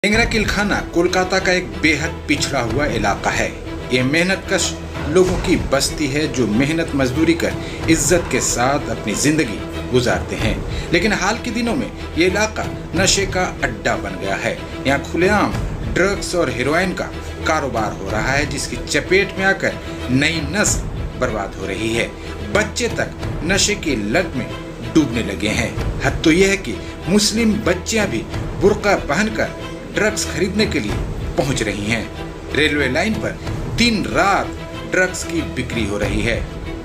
टेंगरा किलखाना कोलकाता का एक बेहद पिछड़ा हुआ इलाका है। ये मेहनतकश लोगों की बस्ती है जो मेहनत मजदूरी कर इज्जत के साथ अपनी जिंदगी गुजारते हैं। लेकिन हाल के दिनों में ये इलाका नशे का अड्डा बन गया है। यहाँ खुलेआम ड्रग्स और हेरोइन का कारोबार हो रहा है, जिसकी चपेट में आकर नई नस्ल बर्बाद हो रही है। बच्चे तक नशे की लत में डूबने लगे हैं। हद तो यह है कि मुस्लिम बच्चियां भी बुर्का पहनकर ड्रग्स खरीदने के लिए पहुंच रही हैं। रेलवे लाइन पर दिन रात ड्रग्स की बिक्री हो रही है।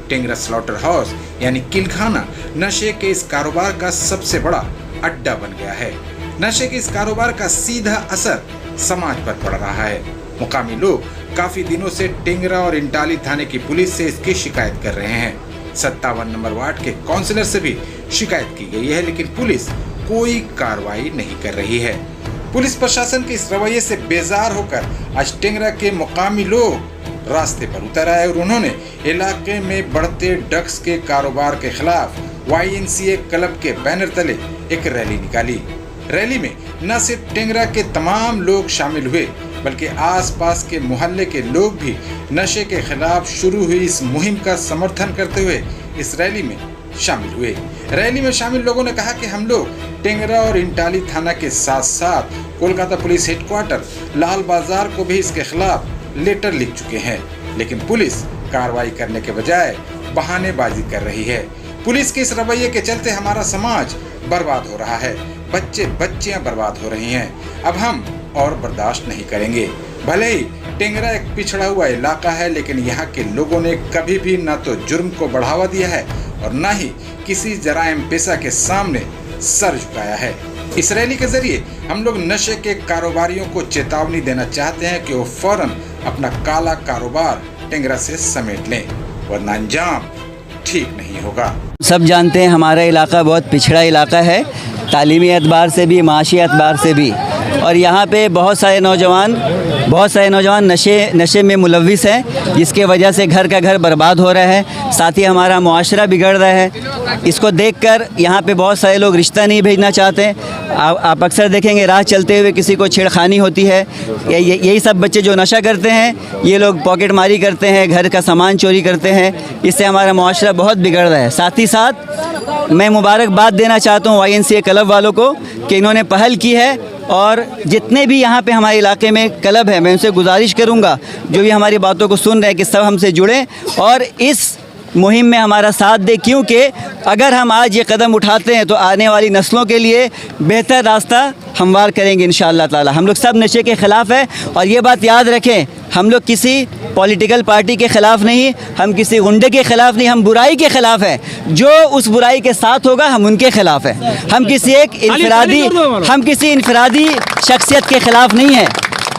टेंगरा स्लॉटर हाउस यानी किलखाना नशे के इस कारोबार का सबसे बड़ा अड्डा बन गया है। नशे के इस कारोबार का सीधा असर समाज पर पड़ रहा है। मुकामी लोग काफी दिनों से टेंगरा और इंटाली थाने की पुलिस से इसकी शिकायत कर रहे हैं। 57 नंबर वार्ड के काउंसलर से भी शिकायत की गई है, लेकिन पुलिस कोई कार्रवाई नहीं कर रही है। पुलिस प्रशासन के इस रवैये से बेजार होकर आज टेंगरा के मुकामी लोग रास्ते पर उतर आए और उन्होंने इलाके में बढ़ते ड्रग्स के कारोबार के खिलाफ YMCA क्लब के बैनर तले एक रैली निकाली। रैली में न सिर्फ टेंगरा के तमाम लोग शामिल हुए, बल्कि आसपास के मोहल्ले के लोग भी नशे के खिलाफ शुरू हुई इस मुहिम का समर्थन करते हुए इस रैली में शामिल हुए। रैली में शामिल लोगों ने कहा कि हम लोग टेंगरा और इंटाली थाना के साथ साथ कोलकाता पुलिस हेडक्वार्टर लाल बाजार को भी इसके खिलाफ लेटर लिख चुके हैं, लेकिन पुलिस कार्रवाई करने के बजाय बहानेबाजी कर रही है। पुलिस के इस रवैये के चलते हमारा समाज बर्बाद हो रहा है, बच्चियां बर्बाद हो रही हैं। अब हम और बर्दाश्त नहीं करेंगे। भले ही टेंगरा एक पिछड़ा हुआ इलाका है, लेकिन यहाँ के लोगों ने कभी भी न तो जुर्म को बढ़ावा दिया है और न ही किसी जराइम पेशा के सामने सर झुकाया है। इस रैली के जरिए हम लोग नशे के कारोबारियों को चेतावनी देना चाहते हैं कि वो फौरन अपना काला कारोबार टेंगरा से समेट लें, वरना अंजाम ठीक नहीं होगा। सब जानते हैं हमारा इलाका बहुत पिछड़ा इलाका है, तालीमी एतबार से भी, माशी एतबार से भी, और यहाँ पे बहुत सारे नौजवान नशे में मुलव्विस हैं, जिसके वजह से घर का घर बर्बाद हो रहा है। साथ ही हमारा मुआशरा बिगड़ रहा है। इसको देखकर यहाँ पे बहुत सारे लोग रिश्ता नहीं भेजना चाहते। आप अक्सर देखेंगे राह चलते हुए किसी को छेड़खानी होती है। यही सब बच्चे जो नशा करते हैं, ये लोग पॉकेट मारी करते हैं, घर का सामान चोरी करते हैं। इससे हमारा मुआशरा बहुत बिगड़ रहा है। साथ ही साथ मैं मुबारकबाद देना चाहता हूँ YMCA क्लब वालों को कि इन्होंने पहल की है, और जितने भी यहाँ पे हमारे इलाके में क्लब है, मैं उनसे गुजारिश करूँगा जो भी हमारी बातों को सुन रहे हैं कि सब हमसे जुड़ें और इस मुहिम में हमारा साथ दें, क्योंकि अगर हम आज ये कदम उठाते हैं तो आने वाली नस्लों के लिए बेहतर रास्ता हमवार करेंगे इंशाअल्लाह ताला। हम लोग सब नशे के ख़िलाफ़ हैं, और ये बात याद रखें, हम लोग किसी पॉलिटिकल पार्टी के ख़िलाफ़ नहीं, हम किसी गुंडे के ख़िलाफ़ नहीं, हम बुराई के ख़िलाफ़ हैं। जो उस बुराई के साथ होगा हम उनके ख़िलाफ़ हैं। हम किसी इनफरादी शख्सियत के ख़िलाफ़ नहीं हैं।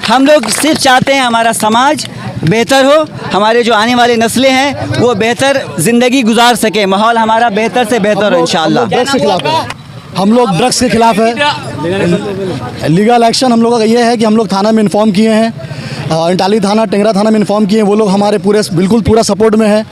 हम लोग सिर्फ चाहते हैं हमारा समाज बेहतर हो, हमारे जो आने वाली नस्लें हैं वो बेहतर ज़िंदगी गुजार सके, माहौल हमारा बेहतर से बेहतर हो इंशाअल्लाह। हम लोग ड्रग्स के खिलाफ है। लीगल एक्शन हम लोगों का ये है कि हम लोग थाना में इन्फॉर्म किए हैं, इंटाली थाना, टेंगरा थाना में इन्फॉर्म किए हैं। वो लोग हमारे बिल्कुल पूरा सपोर्ट में है,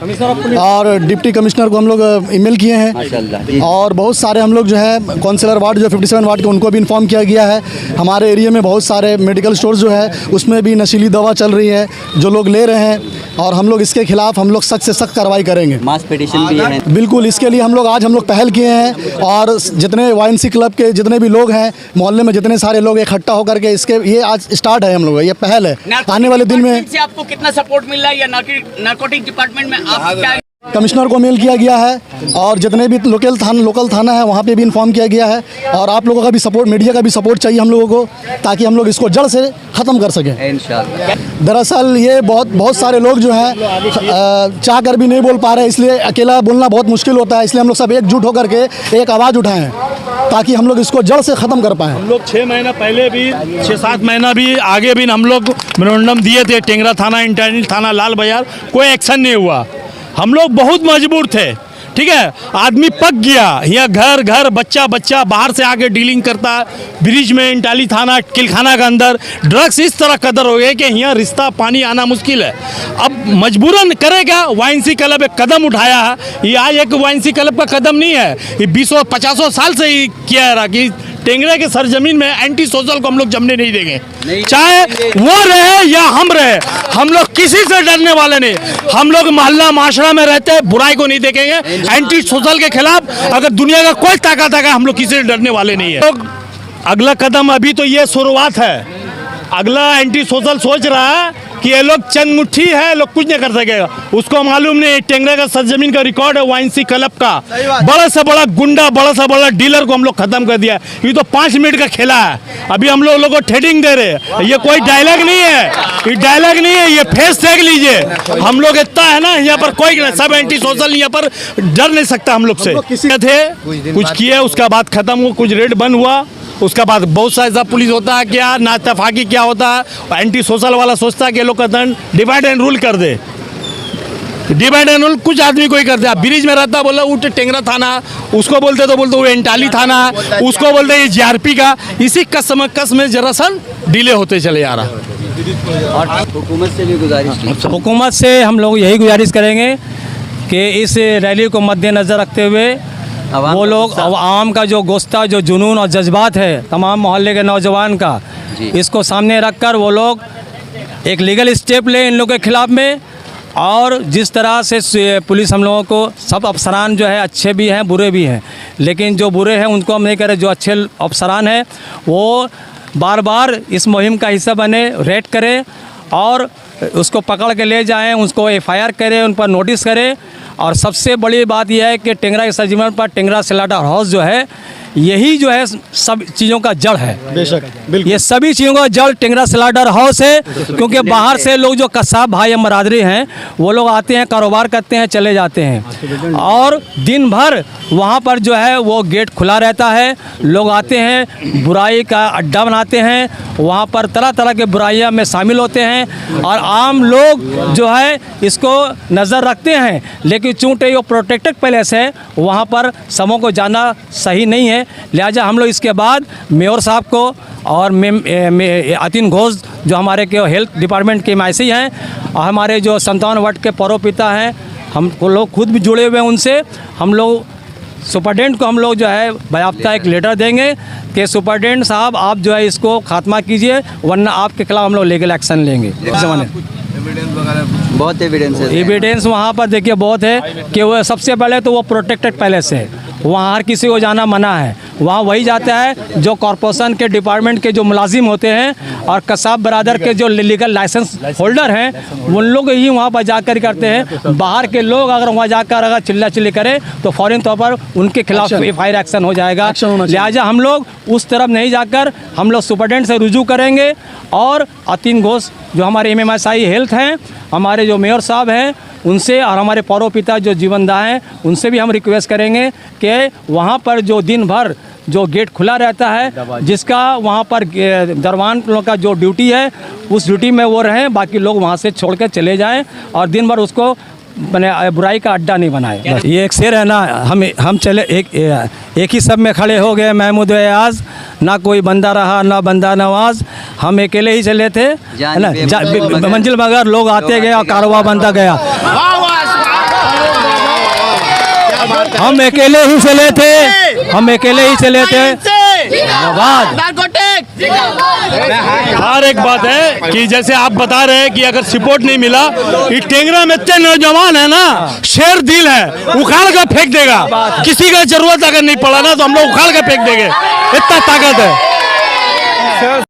और डिप्टी कमिश्नर को हम लोग ईमेल किए हैं, और बहुत सारे हम लोग जो है काउंसिलर वार्ड जो 57 वार्ड के उनको भी इन्फॉर्म किया गया है। हमारे एरिया में बहुत सारे मेडिकल स्टोर जो है उसमें भी नशीली दवा चल रही है जो लोग ले रहे हैं, और हम लोग इसके खिलाफ हम लोग सख्त से सख्त कार्रवाई करेंगे। मास पिटीशन भी है। बिल्कुल, इसके लिए हम लोग पहल किए हैं, और जितने YMCA क्लब के जितने भी लोग हैं, मोहल्ले में जितने सारे लोग इकट्ठा होकर के ये आज स्टार्ट है, हम लोग ये पहल है। आने वाले दिन में से आपको कितना सपोर्ट मिल रहा है, या नारकोटिक डिपार्टमेंट में आप क्या? कमिश्नर को मेल किया गया है, और जितने भी लोकल थाना है वहाँ पे भी इन्फॉर्म किया गया है, और आप लोगों का भी सपोर्ट, मीडिया का भी सपोर्ट चाहिए हम लोगों को, ताकि हम लोग इसको जड़ से ख़त्म कर सकें इंशाअल्लाह। दरअसल ये बहुत सारे लोग जो हैं चाह कर भी नहीं बोल पा रहे, इसलिए अकेला बोलना बहुत मुश्किल होता है। इसलिए हम लोग सब एकजुट होकर के एक आवाज़ उठाएं, ताकि हम लोग इसको जड़ से ख़त्म कर पाएँ। हम लोग 6 महीना पहले भी, 6-7 महीना भी आगे भी हम लोग मेमोरेंडम दिए थे। टेंगरा थाना, इंटाली थाना, लाल बाजार, कोई एक्शन नहीं हुआ। हम लोग बहुत मजबूर थे, ठीक है। आदमी पक गया, यहाँ घर घर बच्चा बाहर से आके डीलिंग करता है। ब्रिज में इंटाली थाना, किलखाना के अंदर ड्रग्स इस तरह कदर हो गए कि यहाँ रिश्ता पानी आना मुश्किल है। अब मजबूरन करेगा। YMCA क्लब एक कदम उठाया है, ये आज एक YMCA क्लब का कदम नहीं है, ये 20-50 साल से ही किया रहा कि टेंगरा के सरजमीन में एंटी सोशल को हम लोग जमने नहीं देंगे, नहीं चाहे देंगे। वो रहे या हम रहे। हम लोग किसी से डरने वाले नहीं। हम लोग मोहल्ला माशरा में रहते हैं, बुराई को नहीं देखेंगे। एंटी सोशल के खिलाफ अगर दुनिया का कोई ताकत आएगा, हम लोग किसी से डरने वाले नहीं है। अगला कदम अभी तो ये शुरुआत है। अगला एंटी सोशल सोच रहा है कि ये लोग चंद मुट्ठी है, लोग कुछ नहीं कर सकेगा। उसको मालूम नहीं टेंगरा का सरजमीन का रिकॉर्ड है वाइनसी क्लब का। बड़ा से बड़ा गुंडा, बड़ा से बड़ा डीलर को हम लोग खत्म कर दिया। ये तो 5 मिनट का खेला है। अभी हम लोग को ट्रेडिंग दे रहे। ये कोई डायलॉग नहीं है, ये डायलॉग नहीं है, ये फेस देख लीजिए। हम लोग इतना है ना, यहाँ पर कोई नहीं, सब एंटी सोशल यहाँ पर डर नहीं सकता हम लोग से। थे कुछ किए, उसका बाद खत्म हुआ, कुछ रेड बंद हुआ, उसका बाद बहुत सा ऐसा पुलिस होता है क्या नातफाकी क्या होता है। एंटी सोशल वाला सोचता है कि लोग कहते हैं डिवाइड एंड रूल कर दे। डिवाइड एंड रूल कुछ आदमी कोई करते हैं। ब्रिज में रहता बोला उठ टेंगरा थाना, उसको बोलते तो बोलते वो एंटाली थाना, उसको बोलते ये जीआरपी का। इसी कस में दरअसल डिले होते चले जा रहा। और हुकूमत से भी गुजारिश की। हुकूमत से हम लोग यही गुजारिश करेंगे कि इस रैली को मद्देनज़र रखते हुए वो लोग आवाम का जो गुस्सा, जो जुनून और जज्बात है तमाम मोहल्ले के नौजवान का, इसको सामने रखकर वो लोग एक लीगल स्टेप लें इन लोगों के खिलाफ में। और जिस तरह से पुलिस हम लोगों को, सब अफसरान जो है अच्छे भी हैं बुरे भी हैं, लेकिन जो बुरे हैं उनको हम नहीं करें, जो अच्छे अफसरान हैं वो बार बार इस मुहिम का हिस्सा बने, रेड करें और उसको पकड़ के ले जाएं, उसको एफआईआर करें, उन पर नोटिस करें। और सबसे बड़ी बात यह है कि टेंगरा के सरजमीन पर टेंगरा स्लाटर हाउस जो है, यही जो है सब चीज़ों का जड़ है। बेशक, बिल्कुल। ये सभी चीज़ों का जड़ टेंगरा स्लाटर हाउस है। क्योंकि बाहर से लोग जो कसाब भाई या मरादरी हैं वो लोग आते हैं, कारोबार करते हैं, चले जाते हैं और दिन भर वहाँ पर जो है वो गेट खुला रहता है। लोग आते हैं, बुराई का अड्डा बनाते हैं, वहाँ पर तरह तरह के बुराइयाँ में शामिल होते हैं और आम लोग जो है इसको नज़र रखते हैं। लेकिन चूँकि ये प्रोटेक्टेड पैलेस है, वहाँ पर समूह को जाना सही नहीं है। लिहाजा हम लोग इसके बाद मेयर साहब को और अतीन घोष जो हमारे के हेल्थ डिपार्टमेंट के एमआईसी हैं और हमारे जो 57 वार्ड के परोपिता हैं, हम लोग खुद भी जुड़े हुए हैं उनसे। हम लोग सुपरडेंट को हम लोग जो है बाकायदा एक लेटर देंगे कि सुपरडेंट साहब आप जो है इसको खात्मा कीजिए, वरना आपके खिलाफ हम लोग लीगल एक्शन लेंगे। बहुत एविडेंस है। एविडेंस वहाँ पर देखिए बहुत है कि वो सबसे पहले तो वो प्रोटेक्टेड पैलेस है, वहाँ हर किसी को जाना मना है। वहाँ वही जाता है जो कॉरपोरेशन के डिपार्टमेंट के जो मुलाजिम होते हैं और कसाब बरादर के जो लीगल लाइसेंस होल्डर हैं, उन लोग ही वहाँ पर जाकर करते हैं। बाहर के लोग अगर वहाँ जाकर अगर चिल्ला चिल्ली करें तो फ़ौरन तौर पर उनके खिलाफ एफआईआर एक्शन हो जाएगा। लिहाजा हम लोग उस तरफ नहीं जाकर हम लोग सुपरडेंट से रुजू करेंगे और अतीन घोष जो हमारे एमएमएसआई हेल्थ हैं, हमारे जो मेयर साहब हैं उनसे और हमारे परोपिता जो जीवनदा हैं उनसे भी हम रिक्वेस्ट करेंगे कि वहाँ पर जो दिन भर जो गेट खुला रहता है, जिसका वहाँ पर दरवान लोग का जो ड्यूटी है उस ड्यूटी में वो रहें, बाकी लोग वहाँ से छोड़ कर चले जाएं और दिन भर उसको मैंने बुराई का अड्डा नहीं बनाए। ये एक शेर है ना, हम चले एक ही सब में खड़े हो गए महमूद एयाज, ना कोई बंदा रहा ना बंदा नवाज, हम अकेले ही चले थे है ना, मंजिल मगर लोग आते गए और कारोबार बनता गया। हम अकेले ही चले थे, हम अकेले ही चले थे। हर एक बात है कि जैसे आप बता रहे हैं कि अगर सपोर्ट नहीं मिला, ये टेंगरा में इतने नौजवान है ना, शेर दिल है, उखाड़ कर फेंक देगा। किसी का जरूरत अगर नहीं पड़ा ना तो हम लोग उखाड़ कर फेंक देंगे, इतना ताकत है।